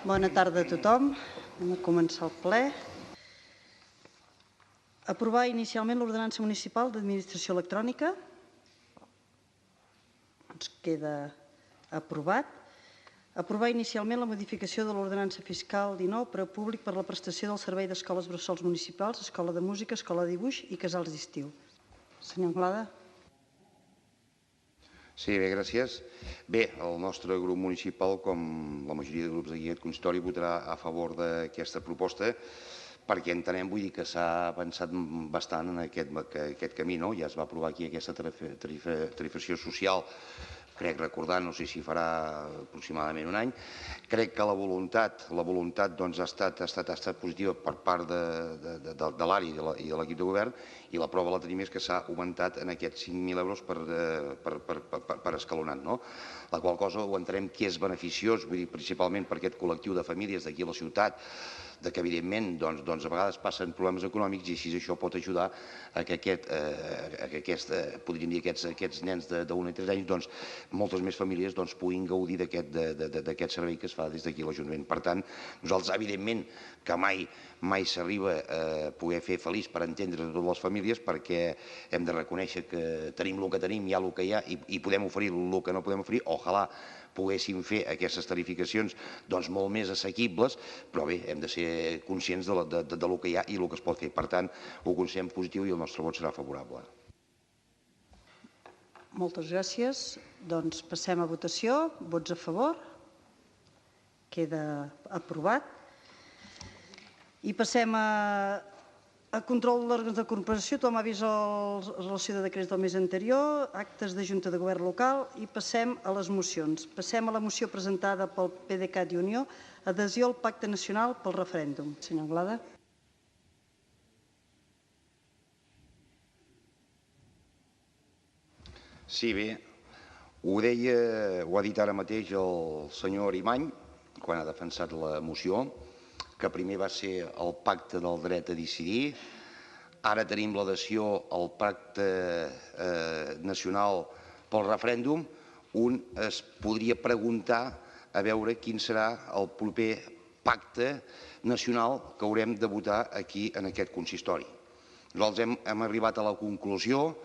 Bona tarda a tothom. Anem a començar el ple. Aprovar inicialment l'ordenança municipal d'administració electrònica. Ens queda aprovat. Aprovar inicialment la modificació de l'ordenança fiscal 19 per a públic per a la prestació del servei d'escoles bressols municipals, escola de música, escola de dibuix i casals d'estiu. Senyor Anglada. Sí, bé, gràcies. Bé, el nostre grup municipal, com la majoria de grups d'aquí aquest consistori, votarà a favor d'aquesta proposta perquè entenem, vull dir, que s'ha avançat bastant en aquest camí, no? Ja es va aprovar aquí aquesta tarifació social, crec recordar, no sé si farà aproximadament un any. Crec que la voluntat doncs, ha estat positiva per part de l'ARI i de l'equip de govern, i la prova la tenim és que s'ha augmentat en aquests 5.000 euros per escalonat, no? La qual cosa ho entenem que és beneficiós, vull dir, principalment per aquest col·lectiu de famílies d'aquí a la ciutat, que evidentment doncs, a vegades passen problemes econòmics i així això pot ajudar a que aquests nens d'1 i 3 anys, doncs, moltes més famílies puguin gaudir d'aquest servei que es fa des d'aquí a l'Ajuntament. Per tant, nosaltres, evidentment, que mai s'arriba a poder fer feliç per entendre totes les famílies, perquè hem de reconèixer que tenim el que tenim, hi ha el que hi ha i podem oferir el que no podem oferir. Ojalà poguéssim fer aquestes tarificacions molt més assequibles, però bé, hem de ser conscients del que hi ha i el que es pot fer. Per tant, ho considerem positiu i el nostre vot serà favorable. Moltes gràcies. Doncs passem a votació. Vots a favor? Queda aprovat. I passem a control d'òrgans de corporació. Tothom ha vist la relació de decrets del mes anterior, actes de Junta de Govern local, i passem a les mocions. Passem a la moció presentada pel PDeCAT i Unió, adhesió al Pacte Nacional pel Referèndum. Senyor Anglada. Sí, bé, ho ha dit ara mateix el senyor Arimany, quan ha defensat la moció, que primer va ser el pacte del dret a decidir, ara tenim l'adhesió al pacte nacional pel referèndum. Un es podria preguntar a veure quin serà el proper pacte nacional que haurem de votar aquí en aquest consistori. Nosaltres hem arribat a la conclusió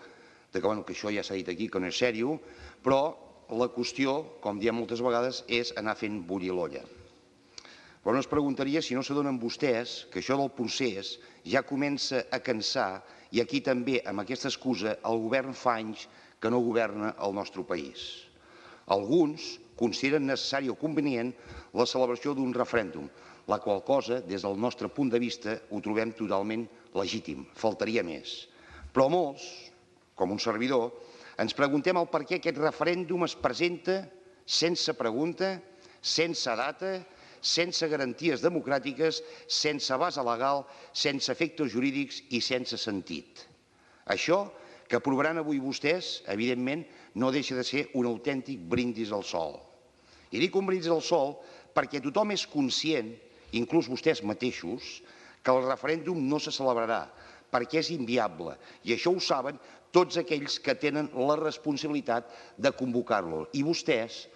que això ja s'ha dit aquí, que no és seriós, però la qüestió, com diem moltes vegades, és anar fent bullir l'olla. Però no es preguntaria si no s'adonen vostès que això del procés ja comença a cansar i aquí també, amb aquesta excusa, el govern fa anys que no governa el nostre país. Alguns consideren necessari o convenient la celebració d'un referèndum, la qual cosa, des del nostre punt de vista, ho trobem totalment legítim, faltaria més. Però molts, com un servidor, ens preguntem el per què aquest referèndum es presenta sense pregunta, sense data, sense garanties democràtiques, sense base legal, sense efectes jurídics i sense sentit. Això que aprovaran avui vostès, evidentment, no deixa de ser un autèntic brindis al sol. I dic un brindis al sol perquè tothom és conscient, inclús vostès mateixos, que el referèndum no se celebrarà, perquè és inviable. I això ho saben tots aquells que tenen la responsabilitat de convocar-lo. I vostès,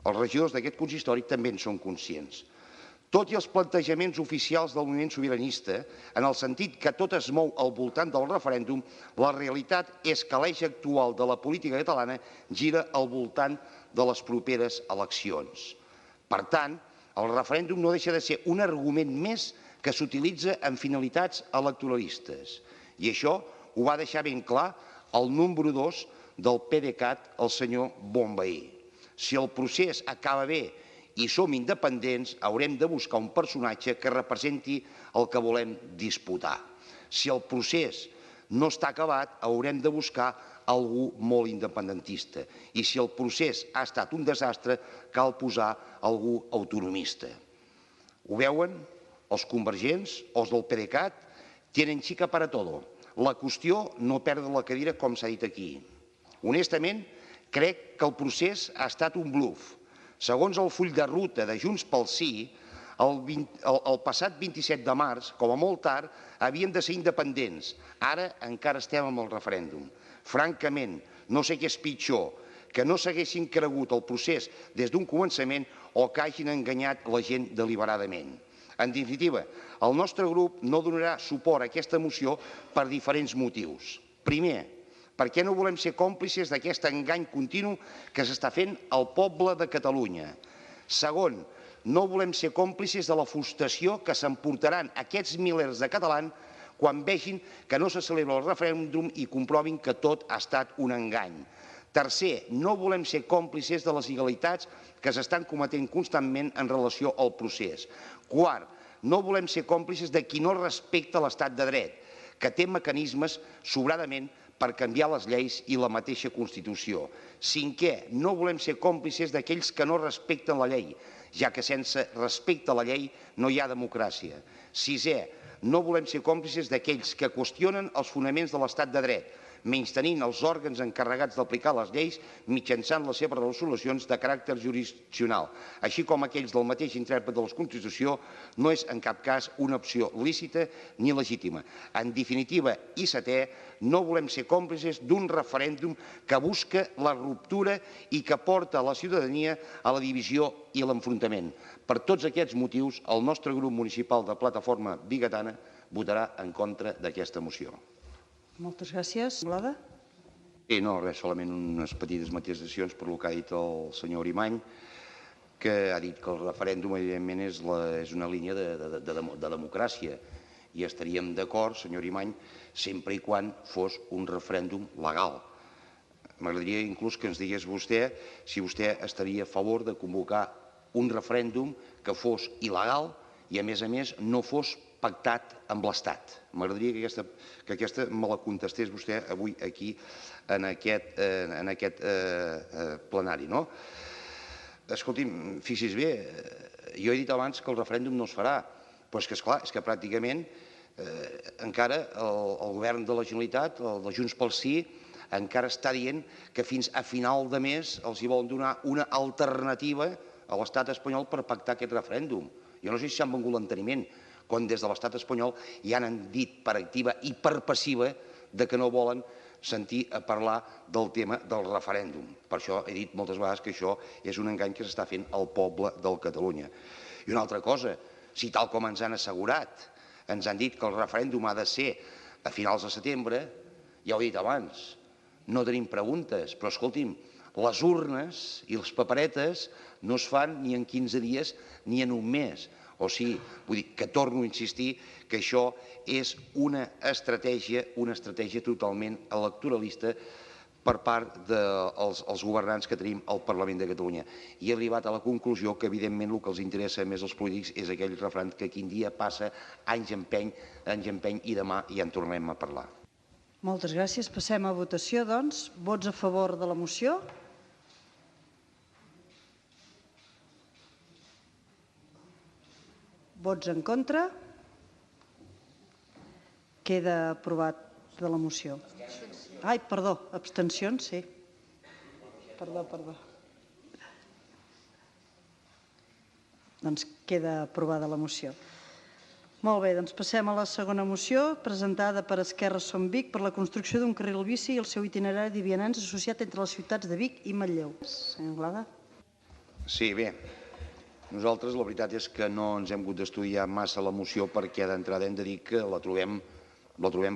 els regidors d'aquest consistori, també en són conscients. Tot i els plantejaments oficials del moviment sobiranista, en el sentit que tot es mou al voltant del referèndum, la realitat és que l'eix actual de la política catalana gira al voltant de les properes eleccions. Per tant, el referèndum no deixa de ser un argument més que s'utilitza amb finalitats electoralistes. I això ho va deixar ben clar el número 2 del PDeCAT, el senyor Bonvehí. Si el procés acaba bé i som independents, haurem de buscar un personatge que representi el que volem disputar. Si el procés no està acabat, haurem de buscar algú molt independentista. I si el procés ha estat un desastre, cal posar algú autonomista. Ho veuen? Els convergents, els del PDeCAT, tienen chica para todo. La qüestió no perdre la cadira, com s'ha dit aquí. Honestament, crec que el procés ha estat un bluf. Segons el full de ruta de Junts pel Sí, el passat 27 de març, com a molt tard, havien de ser independents. Ara encara estem amb el referèndum. Francament, no sé què és pitjor, que no s'haguessin cregut el procés des d'un començament o que hagin enganyat la gent deliberadament. En definitiva, el nostre grup no donarà suport a aquesta moció per diferents motius. Primer, perquè no volem ser còmplices d'aquest engany continu que s'està fent al poble de Catalunya. Segon, no volem ser còmplices de la frustració que s'emportaran aquests milers de catalans quan vegin que no se celebra el referèndum i comprovin que tot ha estat un engany. Tercer, no volem ser còmplices de les il·legalitats que s'estan cometent constantment en relació al procés. Quart, no volem ser còmplices de qui no respecta l'estat de dret, que té mecanismes sobradament per canviar les lleis i la mateixa Constitució. Cinquè, no volem ser còmplices d'aquells que no respecten la llei, ja que sense respecte a la llei no hi ha democràcia. Sisè, no volem ser còmplices d'aquells que qüestionen els fonaments de l'estat de dret, menystenint els òrgans encarregats d'aplicar les lleis mitjançant les seves resolucions de caràcter jurisdiccional, així com aquells del mateix intèrpret de la Constitució, no és en cap cas una opció lícita ni legítima. En definitiva, i setè, no volem ser còmplices d'un referèndum que busca la ruptura i que porta la ciutadania a la divisió i l'enfrontament. Per tots aquests motius, el nostre grup municipal de Plataforma Bigatana votarà en contra d'aquesta moció. Moltes gràcies. Anglada? No, res, solament unes petites matisacions per el que ha dit el senyor Arimany, que ha dit que el referèndum, evidentment, és una línia de democràcia i estaríem d'acord, senyor Arimany, sempre i quan fos un referèndum legal. M'agradaria inclús que ens digués vostè si vostè estaria a favor de convocar un referèndum que fos il·legal i, a més, no fos pactat amb l'Estat. M'agradaria que aquesta me la contestés vostè avui aquí en aquest plenari. Escolti'm, fixi's bé, jo he dit abans que el referèndum no es farà, però és que, esclar, és que pràcticament encara el govern de la Generalitat, el de Junts pel Sí, encara està dient que fins a final de mes els hi volen donar una alternativa a l'estat espanyol per pactar aquest referèndum. Jo no sé si s'han vengut l'enteniment, quan des de l'estat espanyol ja han dit per activa i per passiva que no volen sentir a parlar del tema del referèndum. Per això he dit moltes vegades que això és un engany que s'està fent al poble de Catalunya. I una altra cosa, si tal com ens han assegurat, ens han dit que el referèndum ha de ser a finals de setembre, ja ho he dit abans, no tenim preguntes, però escolti'm, les urnes i les paperetes no es fan ni en 15 dies ni en un mes. O sigui, vull dir que torno a insistir que això és una estratègia totalment electoralista per part dels governants que tenim al Parlament de Catalunya. I he arribat a la conclusió que, evidentment, el que els interessa més als polítics és aquell refrany que quin dia passa, anys empeny i demà ja en tornem a parlar. Moltes gràcies. Passem a votació, doncs. Vots a favor de la moció? Vots en contra? Queda aprovat de la moció. Ai, perdó, abstencions, sí. Perdó. Doncs queda aprovada la moció. Molt bé, doncs passem a la segona moció, presentada per Esquerra Som Vic per la construcció d'un carril bici i el seu itinerari de vianants associat entre les ciutats de Vic i Manlleu. Senyor Anglada. Sí, bé. Nosaltres la veritat és que no ens hem hagut d'estudiar massa la moció perquè d'entrada hem de dir que la trobem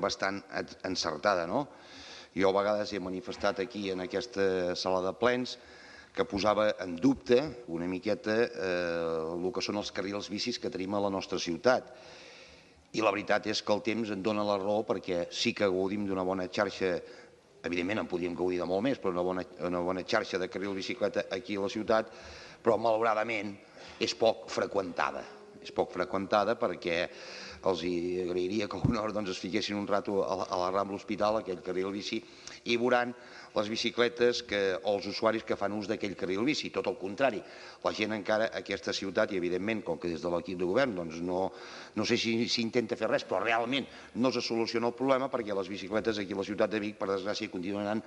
bastant encertada. Jo a vegades he manifestat aquí en aquesta sala de plens que posava en dubte una miqueta el que són els carrils bicis que tenim a la nostra ciutat. I la veritat és que el temps en dona la raó perquè sí que gaudim d'una bona xarxa, evidentment en podríem gaudir de molt més, però una bona xarxa de carril bicicleta aquí a la ciutat, però malauradament és poc freqüentada. És poc freqüentada perquè els agrairia que alguna hora es fiquessin un rato a la Rambla Hospital, aquell carril bici, i veuran les bicicletes o els usuaris que fan ús d'aquell carril bici. Tot el contrari, la gent encara a aquesta ciutat, i evidentment, com que des de l'equip de govern no sé si s'intenta fer res, però realment no se soluciona el problema perquè les bicicletes aquí a la ciutat de Vic, per desgràcia, continuen anant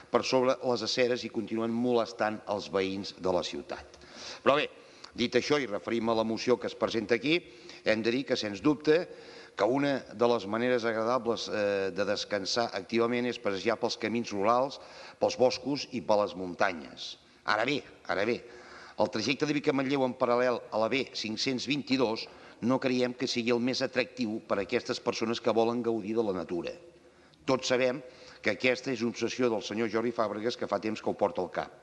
per sobre les aceres i continuen molestant els veïns de la ciutat. Però bé, dit això i referim a la moció que es presenta aquí, hem de dir que, sens dubte, que una de les maneres agradables de descansar activament és passejar pels camins rurals, pels boscos i per les muntanyes. Ara bé, el trajecte de Vic a Manlleu en paral·lel a la B522 no creiem que sigui el més atractiu per a aquestes persones que volen gaudir de la natura. Tots sabem que aquesta és una obsessió del senyor Jordi Fàbregas que fa temps que ho porta al cap.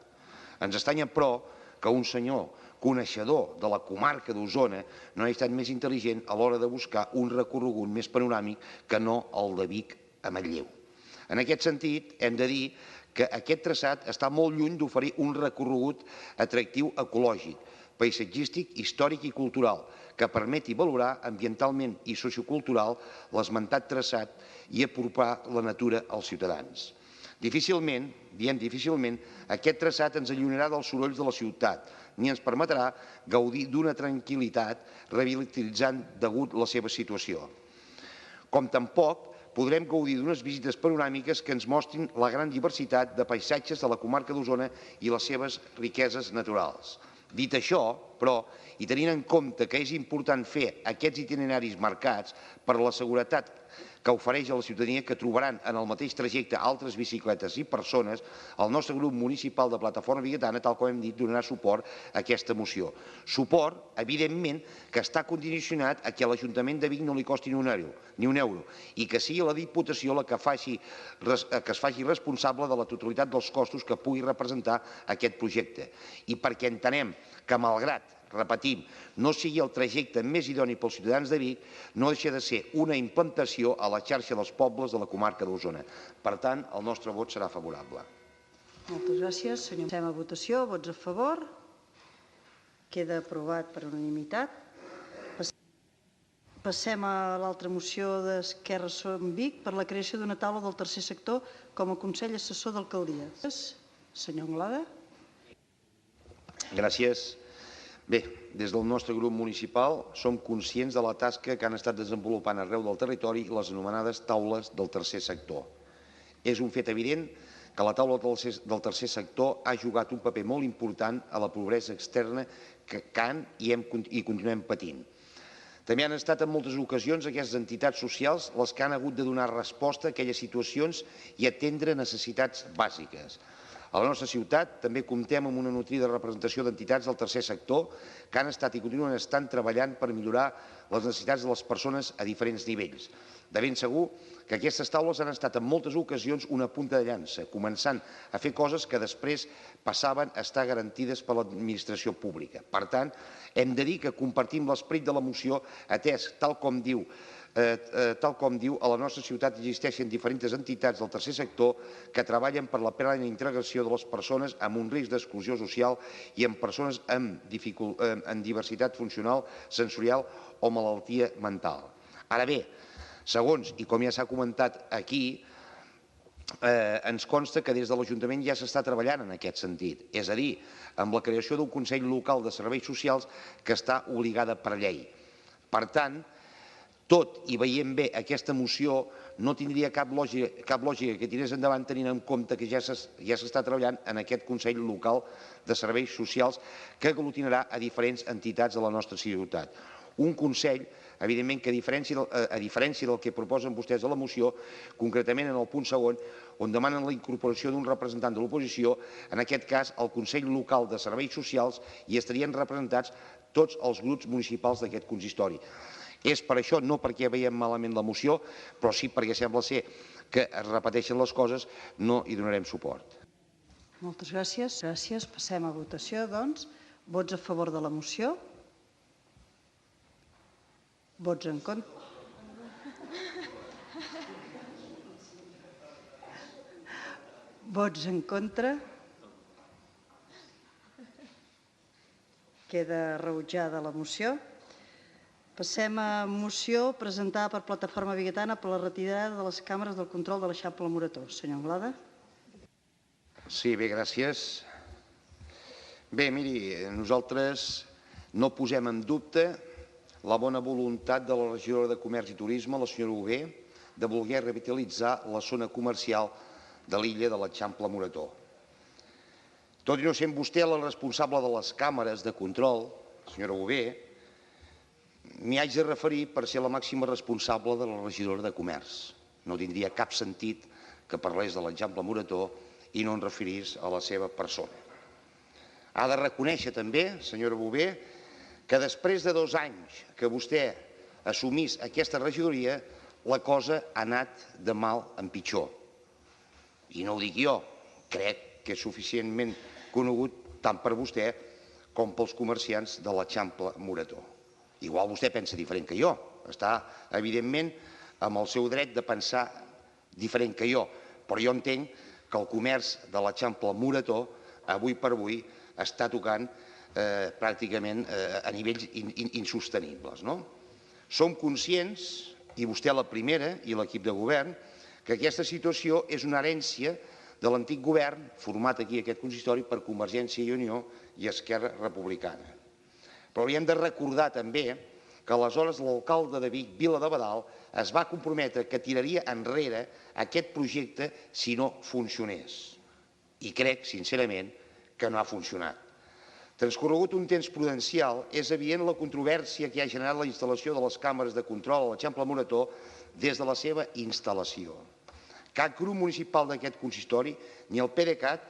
Ens estranya, però, que un senyor coneixedor de la comarca d'Osona no hagi estat més intel·ligent a l'hora de buscar un recorregut més panoràmic que no el de Vic a Manlleu. En aquest sentit, hem de dir que aquest traçat està molt lluny d'oferir un recorregut atractiu ecològic, paisatgístic, històric i cultural, que permeti valorar ambientalment i sociocultural l'esmentat traçat i apropar la natura als ciutadans. Difícilment, aquest traçat ens allunyarà dels sorolls de la ciutat, ni ens permetrà gaudir d'una tranquil·litat revitalitzant degut a la seva situació. Com tampoc podrem gaudir d'unes visites panoràmiques que ens mostrin la gran diversitat de paisatges de la comarca d'Osona i les seves riqueses naturals. Dit això, però, i tenint en compte que és important fer aquests itineraris marcats per la seguretat que ofereix a la ciutadania, que trobaran en el mateix trajecte altres bicicletes i persones, el nostre grup municipal de Plataforma Bigatana, tal com hem dit, donarà suport a aquesta moció. Suport, evidentment, que està condicionat a que a l'Ajuntament de Vic no li costi ni un euro, i que sigui la Diputació la que es faci responsable de la totalitat dels costos que pugui representar aquest projecte. I perquè entenem que, malgrat, repetim, no sigui el trajecte més idoni pels ciutadans de Vic, no deixa de ser una implantació a la xarxa dels pobles de la comarca d'Osona. Per tant, el nostre vot serà favorable. Moltes gràcies, senyor. Passem a votació. Vots a favor? Queda aprovat per unanimitat. Passem a l'altra moció d'Esquerra Som Vic per la creació d'una taula del tercer sector com a Consell Assessor d'Alcaldia. Senyor Anglada. Gràcies. Bé, des del nostre grup municipal som conscients de la tasca que han estat desenvolupant arreu del territori les anomenades taules del tercer sector. És un fet evident que la taula del tercer sector ha jugat un paper molt important a la pobresa externa que han i continuem patint. També han estat en moltes ocasions aquestes entitats socials les que han hagut de donar resposta a aquelles situacions i atendre necessitats bàsiques. A la nostra ciutat també comptem amb una nutrida representació d'entitats del tercer sector que han estat i continuen estant treballant per millorar les necessitats de les persones a diferents nivells. De ben segur que aquestes taules han estat en moltes ocasions una punta de llança, començant a fer coses que després passaven a estar garantides per l'administració pública. Per tant, hem de dir que compartim l'esperit de la moció, atès, tal com diu, a la nostra ciutat existeixen diferents entitats del tercer sector que treballen per la plena integració de les persones amb un risc d'exclusió social i amb persones amb diversitat funcional, sensorial o malaltia mental. Ara bé, segons, i com ja s'ha comentat aquí, ens consta que des de l'Ajuntament ja s'està treballant en aquest sentit, és a dir, amb la creació d'un Consell Local de Serveis Socials que està obligada per llei. Per tant, tot i veient bé aquesta moció, no tindria cap lògica que tirés endavant tenint en compte que ja s'està treballant en aquest Consell Local de Serveis Socials que aglutinarà a diferents entitats de la nostra ciutat. Un Consell, evidentment, que a diferència del que proposen vostès a la moció, concretament en el punt segon, on demanen la incorporació d'un representant de l'oposició, en aquest cas el Consell Local de Serveis Socials, hi estarien representats tots els grups municipals d'aquest consistori. És per això, no perquè veiem malament la moció, però sí perquè sembla ser que es repeteixen les coses, no hi donarem suport. Moltes gràcies. Gràcies. Passem a votació, doncs. Vots a favor de la moció? Vots en contra? Vots en contra? Queda rebutjada la moció. Passem a moció presentada per Plataforma Bigatana per la retirada de les càmeres del control de l'Eixample Morató. Senyor Anglada. Sí, bé, gràcies. Bé, miri, nosaltres no posem en dubte la bona voluntat de la regidora de Comerç i Turisme, la senyora Hugué, de voler revitalitzar la zona comercial de l'illa de l'Eixample Morató. Tot i no sent vostè la responsable de les càmeres de control, senyora Hugué, m'hi haig de referir per ser la màxima responsable de la regidora de Comerç. No tindria cap sentit que parlés de l'Eixample Morató i no em referís a la seva persona. Ha de reconèixer també, senyora Bové, que després de 2 anys que vostè assumís aquesta regidoria, la cosa ha anat de mal en pitjor. I no ho dic jo, crec que és suficientment conegut tant per vostè com pels comerciants de l'Eixample Morató. Igual vostè pensa diferent que jo, està evidentment amb el seu dret de pensar diferent que jo, però jo entenc que el comerç de l'Eixample Morató, avui per avui, està tocant pràcticament a nivells insostenibles. Som conscients, i vostè la primera i l'equip de govern, que aquesta situació és una herència de l'antic govern format aquí aquest consistori per Convergència i Unió i Esquerra Republicana. Però li hem de recordar també que aleshores l'alcalde de Vic, Vila d'Abadal, es va comprometre que tiraria enrere aquest projecte si no funcionés. I crec, sincerament, que no ha funcionat. Transcorregut un temps prudencial, és evident la controvèrsia que ha generat la instal·lació de les càmeres de control a l'Eixample Morató des de la seva instal·lació. Cap grup municipal d'aquest consistori ni el PDeCAT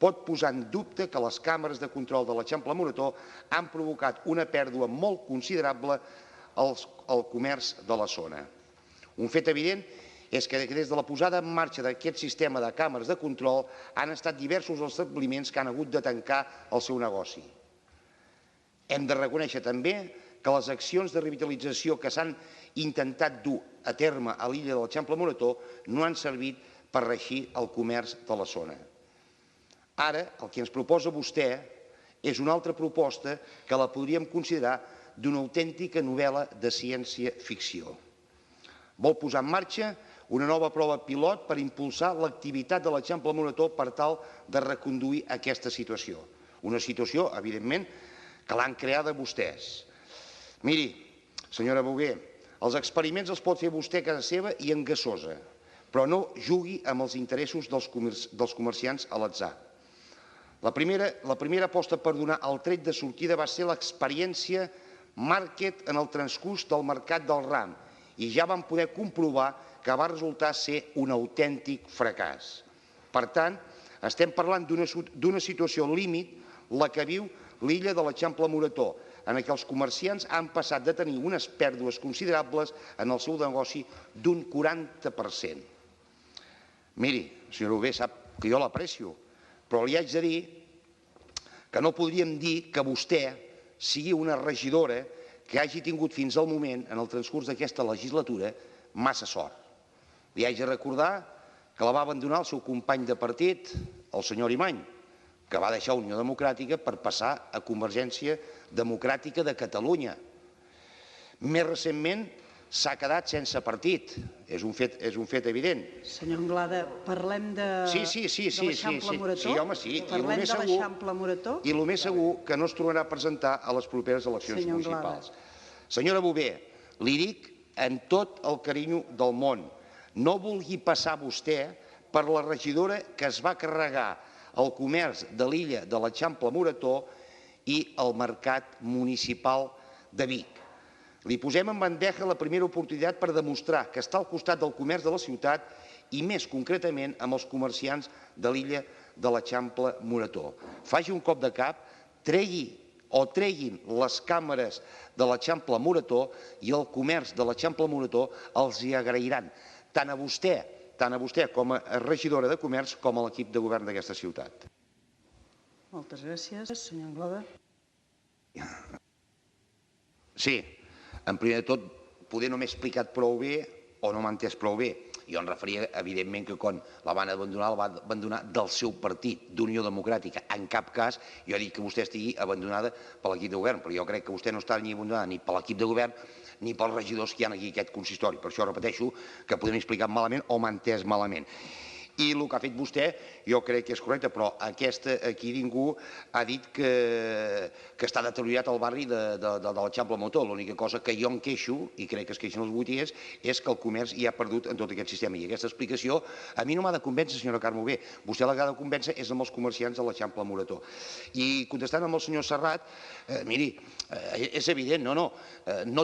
pot posar en dubte que les càmeres de control de l'Eixample Morató han provocat una pèrdua molt considerable al comerç de la zona. Un fet evident és que des de la posada en marxa d'aquest sistema de càmeres de control han estat diversos els establiments que han hagut de tancar el seu negoci. Hem de reconèixer també que les accions de revitalització que s'han intentat dur a terme a l'illa de l'Eixample Morató no han servit per reeixir el comerç de la zona. Ara, el que ens proposa vostè és una altra proposta que la podríem considerar d'una autèntica novel·la de ciència-ficció. Vol posar en marxa una nova prova pilot per impulsar l'activitat de l'Eixample Morató per tal de reconduir aquesta situació. Una situació, evidentment, que l'han creada vostès. Miri, senyora Bové, els experiments els pot fer vostè a casa seva i en Gassosa, però no jugui amb els interessos dels comerciants a l'atzar. La primera aposta per donar el tret de sortida va ser l'experiència Market en el transcurs del mercat del Ram i ja vam poder comprovar que va resultar ser un autèntic fracàs. Per tant, estem parlant d'una situació límit, la que viu l'illa de l'Eixample Morató, en què els comerciants han passat de tenir unes pèrdues considerables en el seu negoci d'un 40%. Miri, senyora Bové, sap que jo l'aprecio, però li haig de dir que no podríem dir que vostè sigui una regidora que hagi tingut fins al moment, en el transcurs d'aquesta legislatura, massa sort. Li haig de recordar que la va abandonar el seu company de partit, el senyor Arimany, que va deixar Unió Democràtica per passar a Convergència Democràtica de Catalunya. Més recentment s'ha quedat sense partit. És un fet evident. Senyor Anglada, parlem de l'Eixample Morató? Sí, home, sí. Parlem de l'Eixample Morató? I el més segur que no es tornarà a presentar a les properes eleccions municipals. Senyora Bové, li dic en tot el carinyo del món, no vulgui passar vostè per la regidora que es va carregar el comerç de l'illa de l'Eixample Morató i el mercat municipal de Vic. Li posem en bandeja la primera oportunitat per demostrar que està al costat del comerç de la ciutat i més concretament amb els comerciants de l'illa de l'Eixample Morató. Faci un cop de cap, treguin les càmeres de l'Eixample Morató i el comerç de l'Eixample Morató els hi agrairan, tant a vostè com a regidora de comerç com a l'equip de govern d'aquesta ciutat. Moltes gràcies. Senyor Anglada. Sí, en primer de tot, poder no m'he explicat prou bé o no m'ha entès prou bé. Jo em referia, evidentment, que quan la van abandonar, la van abandonar del seu partit, d'Unió Democràtica. En cap cas jo he dit que vostè estigui abandonada per l'equip de govern, però jo crec que vostè no està ni abandonada ni per l'equip de govern ni pels regidors que hi ha aquí aquest consistori. Per això repeteixo que podem explicar malament o m'ha entès malament. I el que ha fet vostè jo crec que és correcte, però aquí ningú ha dit que està deteriorat el barri de l'Eixample Motor. L'única cosa que jo em queixo, i crec que es queixen els botiguers, és que el comerç hi ha perdut en tot aquest sistema. I aquesta explicació a mi no m'ha de convèncer, senyora Carme Bové. Vostè la que ha de convèncer és amb els comerciants de l'Eixample Morató. I contestant amb el senyor Serrat, miri, és evident, no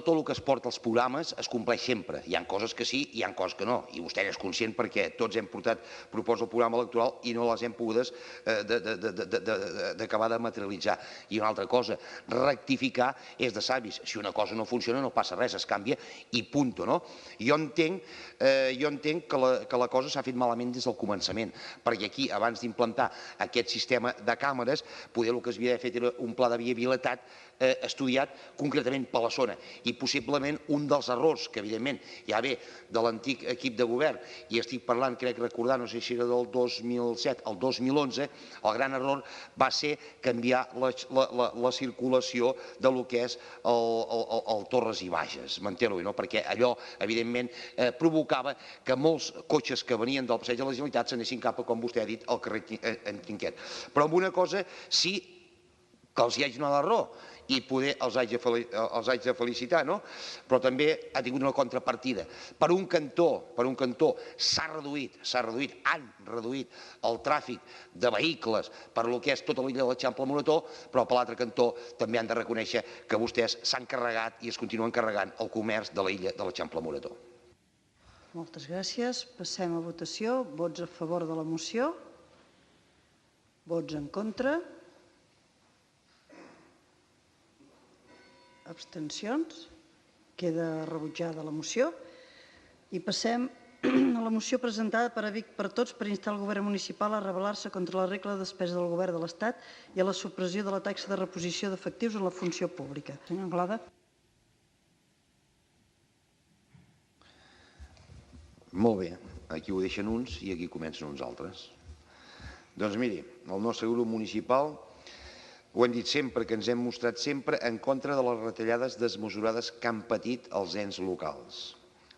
tot el que es porta als programes es compleix sempre. Hi ha coses que sí i hi ha coses que no. I vostè n'és conscient perquè tots hem portat propostes al programa electoral i no les hem pogudes d'acabar de materialitzar. I una altra cosa, rectificar és de savis. Si una cosa no funciona no passa res, es canvia i punt. Jo entenc que la cosa s'ha fet malament des del començament, perquè aquí, abans d'implantar aquest sistema de càmeres, poder el que s'havia de fer era un pla de viabilitat estudiat concretament per la zona. I possiblement un dels errors, que evidentment ja ve de l'antic equip de govern, i estic parlant, crec recordar, no sé si era del 2007 al 2011, el gran error va ser canviar la circulació de lo que és el Torres i Bages, m'entén-ho, perquè allò, evidentment, provocava que molts cotxes que venien del Passeig de la Generalitat s'anessin cap a, com vostè ha dit, al carrer en Trinquet. Però amb una cosa sí que els hi haig donat la raó, i poder els haig de felicitar, però també ha tingut una contrapartida. Per un cantó han reduït el tràfic de vehicles per lo que és tota l'illa de l'Eixample Morató, però per l'altre cantó també han de reconèixer que vostès s'han carregat i es continuen carregant el comerç de l'illa de l'Eixample Morató. Moltes gràcies. Passem a votació. Vots a favor de la moció? Vots en contra? Abstencions? Queda rebutjada la moció. I passem a la moció presentada per Vic per Tots per instar el govern municipal a rebel·lar-se contra la regla de despesa del govern de l'Estat i a la supressió de la taxa de reposició d'efectius en la funció pública. Senyor Anglada. Molt bé, aquí ho deixen uns i aquí comencen uns altres. Doncs miri, el nostre grup municipal, ho hem dit sempre, que ens hem mostrat sempre en contra de les retallades desmesurades que han patit els ens locals.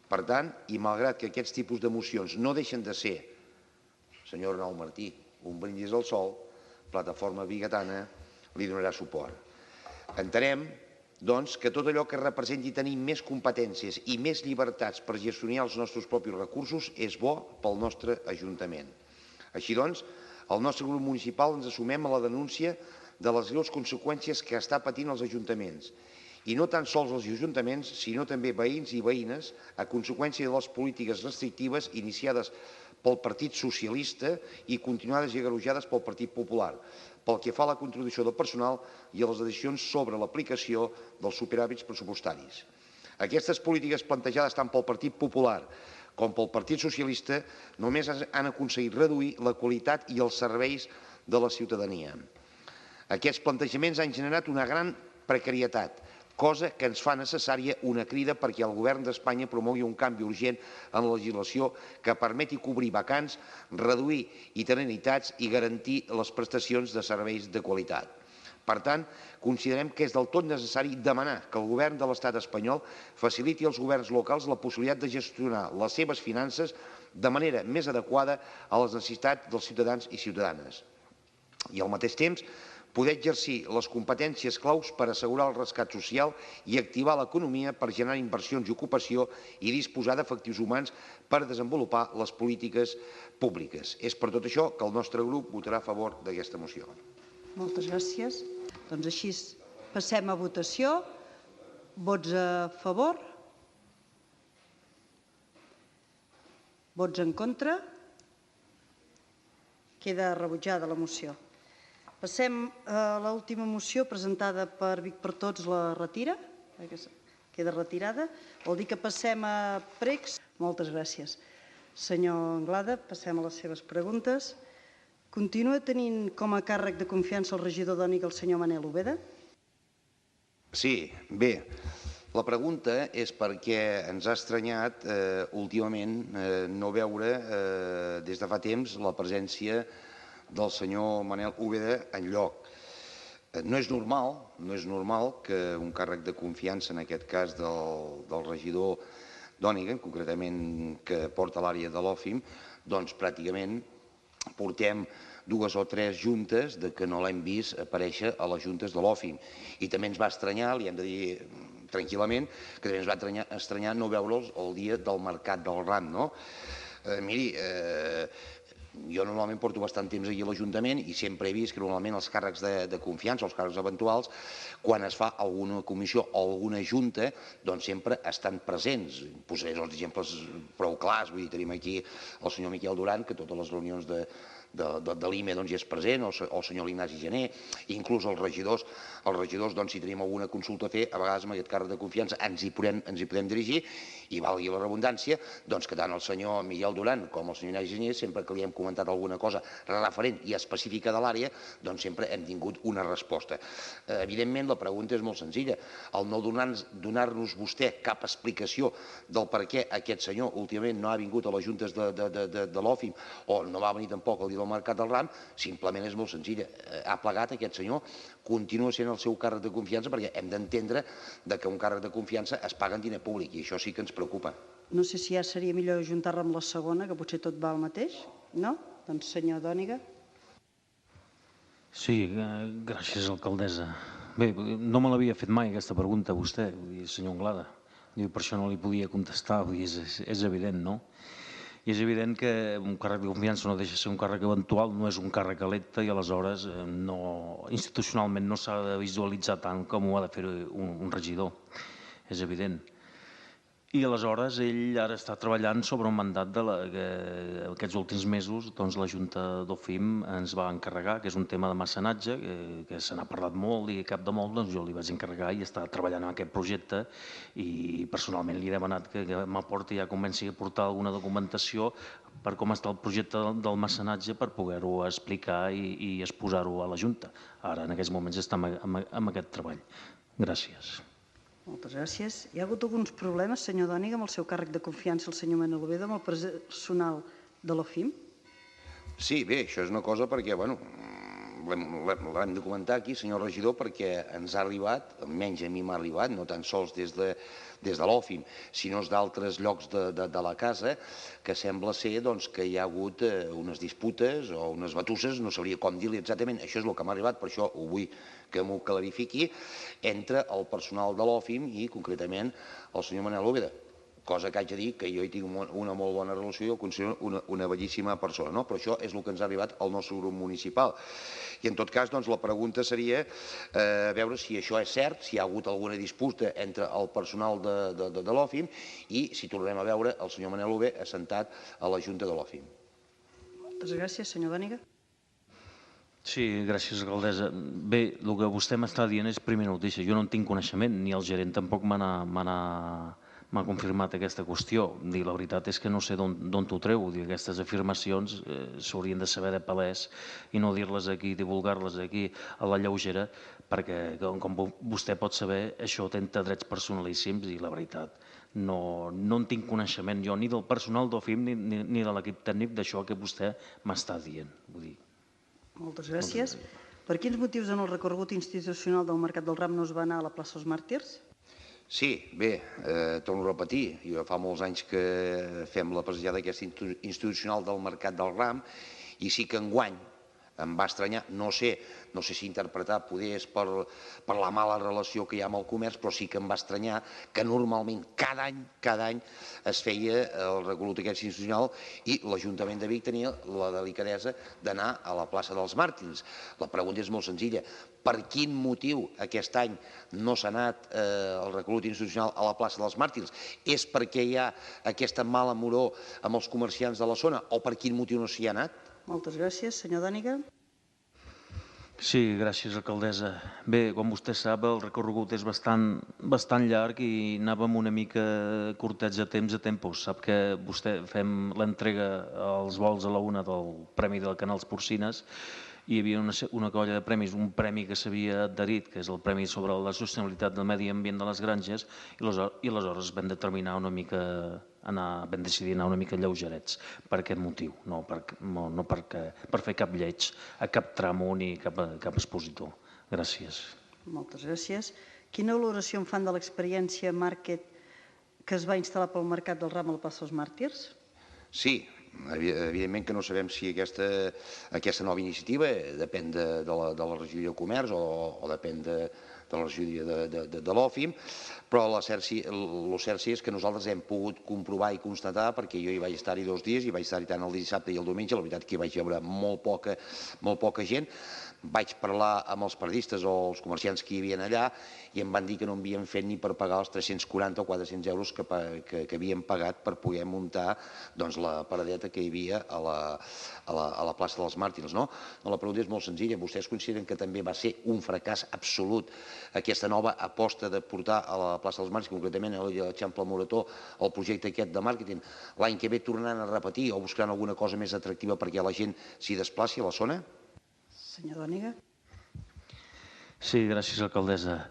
Per tant, i malgrat que aquests tipus de mocions no deixen de ser, senyor Arnau Martí, un brindis al sol, Plataforma Bigatana li donarà suport. Entenem, doncs, que tot allò que representi tenir més competències i més llibertats per gestionar els nostres propis recursos és bo pel nostre Ajuntament. Així doncs, el nostre grup municipal ens assumem a la denúncia de les greus conseqüències que està patint els ajuntaments. I no tan sols els ajuntaments, sinó també veïns i veïnes, a conseqüència de les polítiques restrictives iniciades pel Partit Socialista i continuades i agreujades pel Partit Popular, pel que fa a la contribució del personal i a les decisions sobre l'aplicació dels superàvits pressupostaris. Aquestes polítiques plantejades tant pel Partit Popular com pel Partit Socialista només han aconseguit reduir la qualitat i els serveis de la ciutadania. Aquests plantejaments han generat una gran precarietat, cosa que ens fa necessària una crida perquè el govern d'Espanya promogui un canvi urgent en la legislació que permeti cobrir vacants, reduir interinitats i garantir les prestacions de serveis de qualitat. Per tant, considerem que és del tot necessari demanar que el govern de l'Estat espanyol faciliti als governs locals la possibilitat de gestionar les seves finances de manera més adequada a les necessitats dels ciutadans i ciutadanes. I al mateix temps, poder exercir les competències claus per assegurar el rescat social i activar l'economia per generar inversions i ocupació i disposar d'efectius humans per desenvolupar les polítiques públiques. És per tot això que el nostre grup votarà a favor d'aquesta moció. Moltes gràcies. Doncs així passem a votació. Vots a favor? Vots en contra? Queda rebutjada la moció. Passem a l'última moció presentada per Vic per Tots, la retira? Queda retirada. Vol dir que passem a pregs? Moltes gràcies. Senyor Anglada, passem a les seves preguntes. Continua tenint com a càrrec de confiança el regidor d'Ònica el senyor Manel Úbeda? Sí, bé. La pregunta és perquè ens ha estranyat últimament no veure des de fa temps la presència del senyor Manel Úbeda enlloc. No és normal que un càrrec de confiança, en aquest cas del regidor Dòniga, concretament que porta l'àrea de l'OFIM, doncs pràcticament portem 2 o 3 juntes que no l'hem vist aparèixer a les juntes de l'OFIM. I també ens va estranyar, li hem de dir tranquil·lament, que també ens va estranyar no veure'ls el dia del mercat del ram, no? Miri, jo normalment porto bastant temps aquí a l'Ajuntament i sempre he vist que normalment els càrrecs de confiança, els càrrecs eventuals, quan es fa alguna comissió o alguna junta, doncs sempre estan presents. Posaré els exemples prou clars, vull dir, tenim aquí el senyor Miquel Duran, que totes les reunions de l'IME hi és present, el senyor Ignasi Gené, inclús els regidors, doncs, si tenim alguna consulta a fer, a vegades amb aquest càrrec de confiança ens hi podem dirigir, i valgui la redundància, doncs que tant el senyor Miguel Duran com el senyor Ignasi Gené, sempre que li hem comentat alguna cosa referent i específica de l'àrea, doncs sempre hem tingut una resposta. Evidentment, la pregunta és molt senzilla. El no donar-nos vostè cap explicació del per què aquest senyor últimament no ha vingut a les juntes de l'OFIM o no va venir tampoc al dia del mercat del ram, simplement és molt senzilla. Ha plegat aquest senyor, continua sent el seu càrrec de confiança, perquè hem d'entendre que un càrrec de confiança es paga en diner públic i això sí que ens preocupa. No sé si ja seria millor ajuntar-la amb la segona, que potser tot va al mateix, no? Doncs senyor Dòniga. Sí, gràcies, alcaldessa. Bé, no me l'havia fet mai aquesta pregunta a vostè, senyor Anglada. Per això no li podia contestar, és evident, no? I és evident que un càrrec de confiança no deixa de ser un càrrec eventual, no és un càrrec electe i aleshores institucionalment no s'ha de visualitzar tant com ho ha de fer un regidor, és evident. I aleshores ell ara està treballant sobre un mandat que aquests últims mesos la Junta d'OFIM ens va encarregar, que és un tema de mecenatge, que se n'ha parlat molt i cap de molt, doncs jo li vaig encarregar i està treballant en aquest projecte i personalment li he demanat que m'aporti, ja comenci a portar alguna documentació per com està el projecte del mecenatge per poder-ho explicar i exposar-ho a la Junta. Ara en aquests moments està amb aquest treball. Gràcies. Moltes gràcies. Hi ha hagut alguns problemes, senyor Dòniga, amb el seu càrrec de confiança, el senyor Manel Oviedo, amb el personal de l'OFIM? Sí, bé, això és una cosa perquè, bueno, l'hem de comentar aquí, senyor regidor, perquè ens ha arribat, almenys a mi m'ha arribat, no tan sols des de l'OFIM, sinó d'altres llocs de la casa, que sembla ser que hi ha hagut unes disputes o unes batusses, no sabria com dir-li exactament, això és el que m'ha arribat, per això ho vull que m'ho clarifiqui, entre el personal de l'OFIM i concretament el senyor Manel Oviedo. Cosa que haig de dir que jo hi tinc una molt bona relació i el considero una bellíssima persona, no? Però això és el que ens ha arribat al nostre grup municipal. I en tot cas, doncs, la pregunta seria veure si això és cert, si hi ha hagut alguna disputa entre el personal de l'OFIM i si tornarem a veure el senyor Manel Oviedo assentat a la Junta de l'OFIM. Moltes gràcies, senyor Dòniga. Sí, gràcies, alcaldessa. Bé, el que vostè m'està dient és primera notícia. Jo no en tinc coneixement, ni el gerent tampoc m'ha confirmat aquesta qüestió. La veritat és que no sé d'on t'ho treu. Aquestes afirmacions s'haurien de saber de palès i no dir-les aquí, divulgar-les aquí a la lleugera, perquè, com vostè pot saber, això atempta drets personalíssims i la veritat no en tinc coneixement jo ni del personal d'OFIM ni de l'equip tècnic d'això que vostè m'està dient. Moltes gràcies. Per quins motius en el recorregut institucional del Mercat del Ram no es va anar a la plaça dels Màrtirs? Sí, bé, torno a repetir, jo fa molts anys que fem la passejada aquesta institucional del Mercat del Ram i sí que enguany em va estranyar, no sé si interpretar poder és per la mala relació que hi ha amb el comerç, però sí que em va estranyar que normalment cada any es feia el recorregut aquest institucional i l'Ajuntament de Vic tenia la delicadesa d'anar a la plaça dels Màrtirs. La pregunta és molt senzilla. Per quin motiu aquest any no s'ha anat el recorregut institucional a la plaça dels Màrtirs? És perquè hi ha aquesta mala moró amb els comerciants de la zona o per quin motiu no s'hi ha anat? Moltes gràcies. Senyor Dòniga. Sí, gràcies, alcaldessa. Bé, com vostè sap, el recorregut és bastant llarg i anàvem una mica curtets de temps a tempos. Sap que vostè fem l'entrega als vols a la una del Premi del Canals Porcines i hi havia una colla de premis, un premi que s'havia adherit, que és el Premi sobre la Sostenibilitat del Medi Ambient de les Granges, i aleshores vam decidir anar una mica lleugerets per aquest motiu, no per fer cap lleig a cap tramo ni cap expositor. Gràcies. Moltes gràcies. Quina valoració en fan de l'experiència Market que es va instal·lar pel Mercat del Ram a la plaça dels Màrtirs? Sí, evidentment que no sabem si aquesta nova iniciativa depèn de la regidoria de Comerç o depèn de la regidoria de l'OFIM, però el cert és que nosaltres hem pogut comprovar i constatar, perquè jo hi vaig estar-hi 2 dies, i vaig estar-hi tant el dissabte i el diumenge, la veritat que hi vaig veure molt poca gent. Vaig parlar amb els periodistes o els comerciants que hi havia allà i em van dir que no havien fet ni per pagar els 340 o 400 euros que havien pagat per poder muntar la paradeta que hi havia a la plaça dels Màrtirs. La pregunta és molt senzilla. Vostès consideren que també va ser un fracàs absolut aquesta nova aposta de portar a la plaça dels Màrtirs, concretament a l'Eixample Morató, el projecte aquest de màrqueting, l'any que ve tornaran a repetir o buscaran alguna cosa més atractiva perquè la gent s'hi desplaci a la zona? Senyor Dòniga. Sí, gràcies, alcaldessa.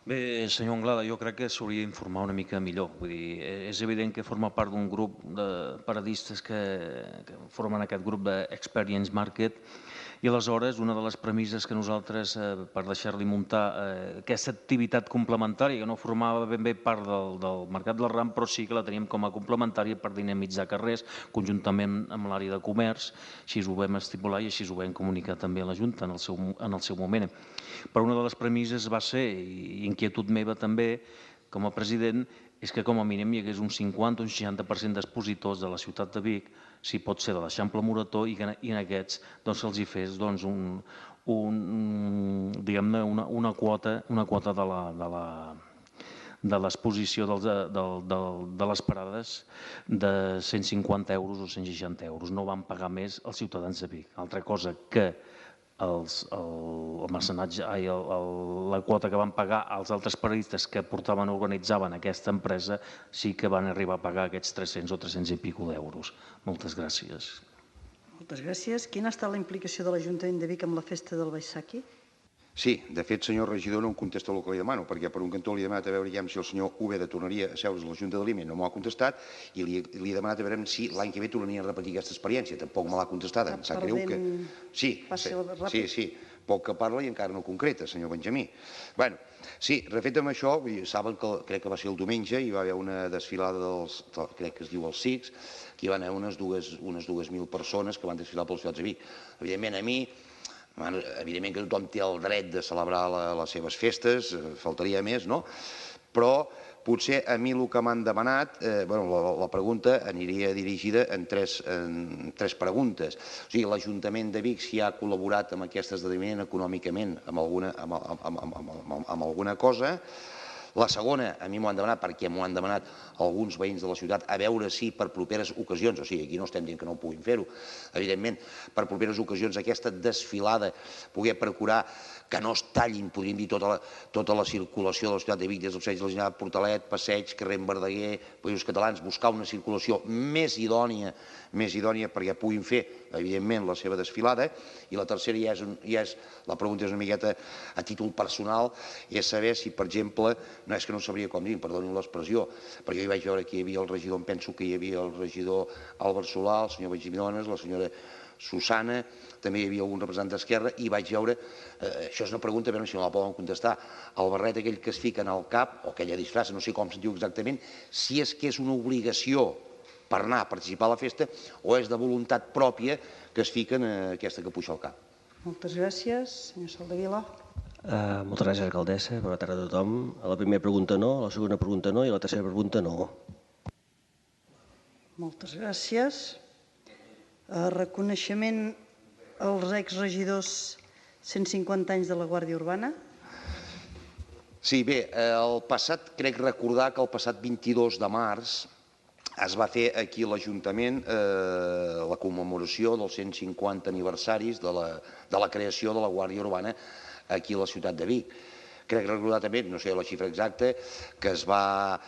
Bé, senyor Anglada, jo crec que s'hauria d'informar una mica millor. Vull dir, és evident que forma part d'un grup de paradistes que formen aquest grup d'Experience Market i aleshores una de les premisses que nosaltres, per deixar-li muntar aquesta activitat complementària, que no formava ben bé part del Mercat del Ram, però sí que la teníem com a complementària per dinamitzar carrers, conjuntament amb l'àrea de comerç, així ho vam estipular i així ho vam comunicar també a la Junta en el seu moment. Però una de les premisses va ser, i inquietud meva també, com a president, és que com a mínim hi hagués un 50 o un 60% d'expositors de la ciutat de Vic, si pot ser de l'Eixample Morató, i en aquests se'ls hi fes una quota de l'exposició de les parades de 150 euros o 160 euros. No van pagar més els ciutadans de Vic. Altra cosa que el mecenatge, la quota que van pagar els altres paradistes que organitzaven aquesta empresa sí que van arribar a pagar aquests 300 o 300 i pico d'euros. Moltes gràcies. Moltes gràcies. Quina ha estat la implicació de l'Ajuntament de Vic amb la festa del Baixaki? Sí, de fet, senyor regidor, no em contesta el que li demano, perquè per un cantó li he demanat a veure si el senyor Úbeda tornaria a seure's a la Junta de l'IME, no m'ho ha contestat, i li he demanat a veure si l'any que ve tornaria a repetir aquesta experiència. Tampoc me l'ha contestada. Em sap greu que... Sí, poc que parla i encara no concreta, senyor Benjamí. Bé, sí, refet amb això, saben que crec que va ser el diumenge, hi va haver una desfilada dels, crec que es diu els SICs, que hi van haver unes 2.000 persones que van desfilar pels ciutats de Vic. Evidentment, a mi, evidentment que tothom té el dret de celebrar les seves festes, faltaria més, no? Però potser a mi el que m'han demanat, la pregunta aniria dirigida en tres preguntes. O sigui, l'Ajuntament de Vic si ha col·laborat amb aquest esdeveniment econòmicament amb alguna cosa. La segona, a mi m'ho han demanat perquè m'ho han demanat alguns veïns de la ciutat, a veure si per properes ocasions, o sigui, aquí no estem dient que no puguin fer-ho, evidentment, per properes ocasions aquesta desfilada poder procurar que no es tallin, podríem dir, tota la circulació de la ciutat de Vic, des del Passeig de la Generalitat, Portalet, Passeig, carrer Verdaguer, Països Catalans, buscar una circulació més idònia perquè puguin fer, evidentment, la seva desfilada. I la tercera, la pregunta és una miqueta a títol personal, és saber si, per exemple, no és que no sabria com dir, perdonin l'expressió, però jo hi vaig veure que hi havia el regidor, em penso que hi havia el regidor Àlvar Solà, el senyor Benjamí Dones, la senyora Susana, també hi havia algun representant d'Esquerra, i vaig veure, això és una pregunta, a veure si no la poden contestar, el barret aquell que es fiquen al cap, o aquella disfressa, no sé com se'n diu exactament, si és que és una obligació per anar a participar a la festa o és de voluntat pròpia que es fiquen aquesta capuixa al cap. Moltes gràcies. Senyor Soldevila. Moltes gràcies, alcaldessa. Bona tarda a tothom. A la primera pregunta no, a la segona pregunta no i a la tercera pregunta no. Moltes gràcies. Reconeixement als exregidors 150 anys de la Guàrdia Urbana. Sí, bé, crec recordar que el passat 22 de març es va fer aquí a l'Ajuntament la commemoració dels 150 aniversaris de la creació de la Guàrdia Urbana aquí a la ciutat de Vic. Crec recordar també, no sé la xifra exacta, que es va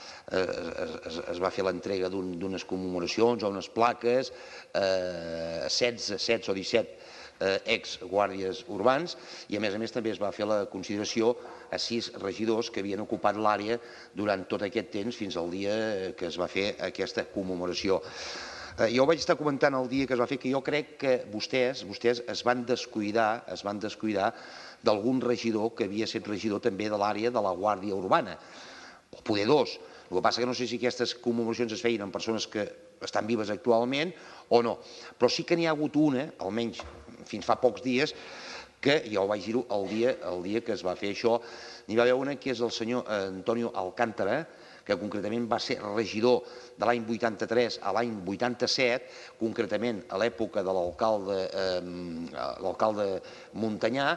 fer l'entrega d'unes commemoracions o unes plaques a 16 o 17 exguàrdies urbans i a més també es va fer la consideració a 6 regidors que havien ocupat l'àrea durant tot aquest temps fins al dia que es va fer aquesta commemoració. Jo ho vaig estar comentant el dia que es va fer que jo crec que vostès es van descuidar d'algun regidor que havia estat regidor també de l'àrea de la Guàrdia Urbana, o poder dos, El que passa que no sé si aquestes commemoracions es feien amb persones que estan vives actualment o no, però sí que n'hi ha hagut una, almenys fins fa pocs dies, que jo ho vaig dir el dia que es va fer això, n'hi va haver una que és el senyor Antonio Alcántara, que concretament va ser regidor de l'any 83 a l'any 87, concretament a l'època de l'alcalde Montanyà,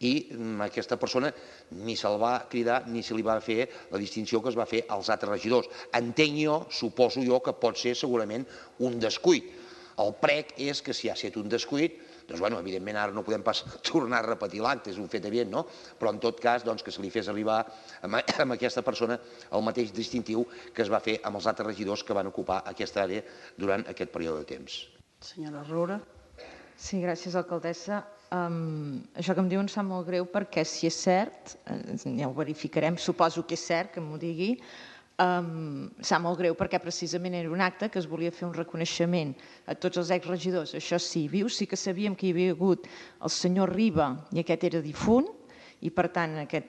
i aquesta persona ni se'l va cridar ni se li va fer la distinció que es va fer als altres regidors. Entenc jo, suposo jo, que pot ser segurament un descuit. El prec és que si ha estat un descuit, doncs, bueno, evidentment ara no podem pas tornar a repetir l'acte, és un fet evident, no? Però en tot cas, doncs, que se li fes arribar a aquesta persona el mateix distintiu que es va fer amb els altres regidors que van ocupar aquesta àrea durant aquest període de temps. Senyora Roura. Sí, gràcies, alcaldessa. Això que em diu em sap molt greu perquè si és cert, ja ho verificarem, suposo que és cert que m'ho digui, sap molt greu perquè precisament era un acte que es volia fer un reconeixement a tots els exregidors, això sí, vius, sí que sabíem que hi havia hagut el senyor Riba i aquest era difunt i per tant aquest,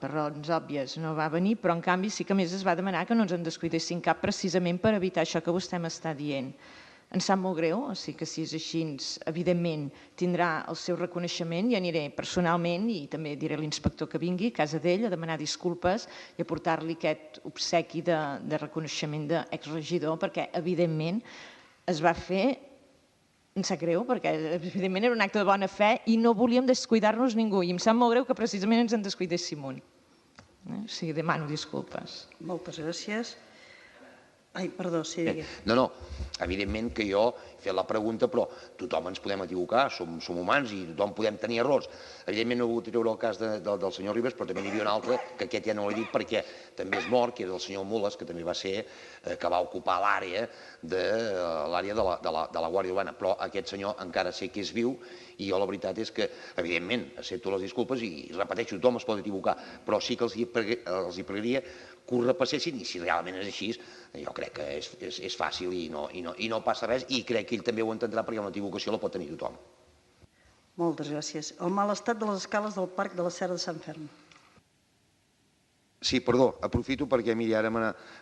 per raons òbvies no va venir, però en canvi sí que més es va demanar que no ens en descuidessin cap precisament per evitar això que vostè m'està dient. Em sap molt greu, o sigui que si és així, evidentment tindrà el seu reconeixement i aniré personalment i també diré a l'inspector que vingui a casa d'ell a demanar disculpes i a portar-li aquest obsequi de reconeixement d'exregidor perquè evidentment es va fer, em sap greu perquè evidentment era un acte de bona fe i no volíem descuidar-nos ningú i em sap molt greu que precisament ens en descuidéssim un. O sigui, demano disculpes. Moltes gràcies. Ai, perdó, sí, digui. No, evidentment que jo he fet la pregunta, però tothom ens podem equivocar, som humans i tothom podem tenir errors. Evidentment no he volgut treure el cas del senyor Ribas, però també n'hi havia un altre, que aquest ja no l'he dit perquè també és mort, que era el senyor Mules, que també va ser, que va ocupar l'àrea de la Guàrdia Urbana, però aquest senyor encara sé que és viu i jo la veritat és que, evidentment, accepto les disculpes i repeteixo, tothom es pot equivocar, però sí que els hi pregaria que ho repassessin i si realment és així, jo crec que és fàcil i no passa res i crec que ell també ho entendrà perquè una equivocació la pot tenir tothom. Moltes gràcies. El mal estat de les escales del Parc de la Serra de Sant Ferm. Sí, perdó, aprofito perquè, miri, ara,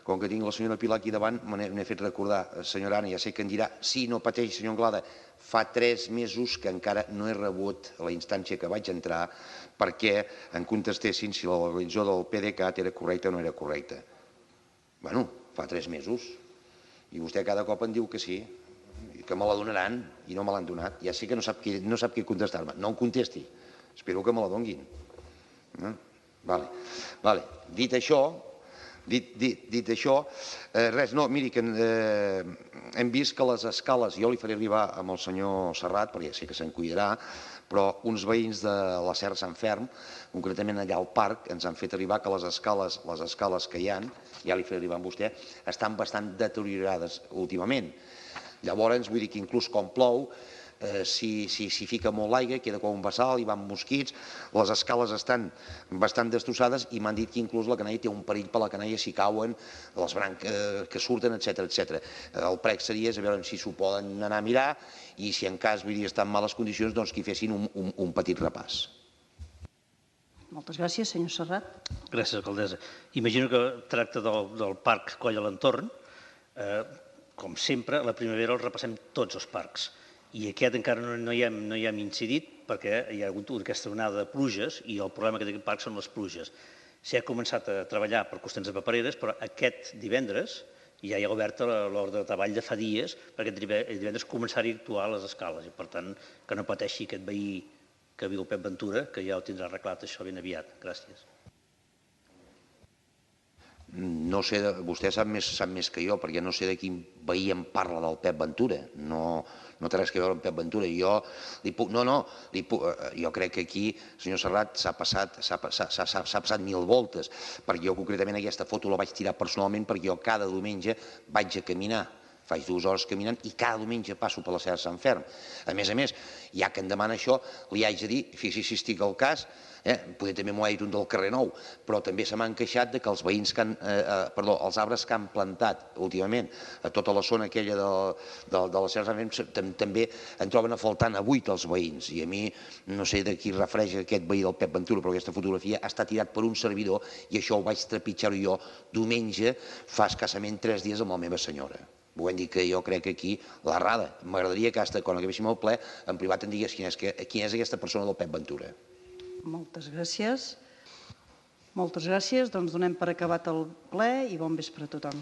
com que tinc la senyora Pilar aquí davant, m'he fet recordar, senyora Anna, ja sé que em dirà, sí, no pateix, senyor Anglada, fa 3 mesos que encara no he rebut la instància que vaig entrar perquè em contestessin si l'organització del PDeCAT era correcta o no era correcta. Bueno, fa 3 mesos, i vostè cada cop em diu que sí, que me la donaran, i no me l'han donat. Ja sé que no sap què contestar-me. No em contesti, espero que me la donguin. Vale. Dit això, res, no, miri, que hem vist que les escales, jo li faré arribar amb el senyor Serrat, perquè ja sé que se'n cuidarà, però uns veïns de la Serra Sant Ferm, concretament allà al parc, ens han fet arribar que les escales que hi ha, ja li faré arribar amb vostè, estan bastant deteriorades últimament. Llavors, vull dir que inclús quan plou, si fica molt l'aigua, queda com un vessal, hi van mosquits, les escales estan bastant destrossades i m'han dit que inclús la canalla té un perill per la canalla si cauen, les branques que surten, etc. El prec seria a veure si s'ho poden anar a mirar i si en cas està en males condicions, doncs que hi fessin un petit repàs. Moltes gràcies, senyor Serrat. Gràcies, alcaldessa. Imagino que tracta del parc Coll a l'entorn. Com sempre, a la primavera el repassem tots els parcs. I aquest encara no hi hem incidit perquè hi ha hagut aquesta onada de pluges i el problema que té aquest parc són les pluges. S'ha començat a treballar per qüestions de papereres, però aquest divendres ja hi ha oberta l'ordre de treball de fa dies perquè divendres començar-hi a actuar a les escales i per tant que no pateixi aquest veí que viu el Pep Ventura, que ja ho tindrà arreglat això ben aviat. Gràcies. No sé, vostè sap més que jo, perquè no sé de quin veí em parla del Pep Ventura. No té res a veure amb Pep Ventura. Jo crec que aquí, senyor Serrat, s'ha passat 1000 voltes, perquè jo concretament aquesta foto la vaig tirar personalment perquè jo cada diumenge vaig a caminar faig 2 hores caminant i cada diumenge passo per la Serra de Sant Ferm. A més, ja que em demana això, li haig de dir, fixi si estic al cas, poder també m'ho ha dit un del carrer Nou, però també se m'han queixat que els veïns els arbres que han plantat últimament a tota la zona aquella de la Serra de Sant Ferm també en troben a faltant a 8 els veïns, i a mi no sé de qui refereix aquest veí del Pep Ventura, però aquesta fotografia està tirat per un servidor i això ho vaig trepitjar-ho jo diumenge fa escassament 3 dies amb la meva senyora. Vull dir que jo crec que aquí l'errada. M'agradaria que quan acabéssim el ple en privat em digués quina és aquesta persona del Pep Ventura. Moltes gràcies. Moltes gràcies. Doncs donem per acabat el ple i bon vespre a tothom.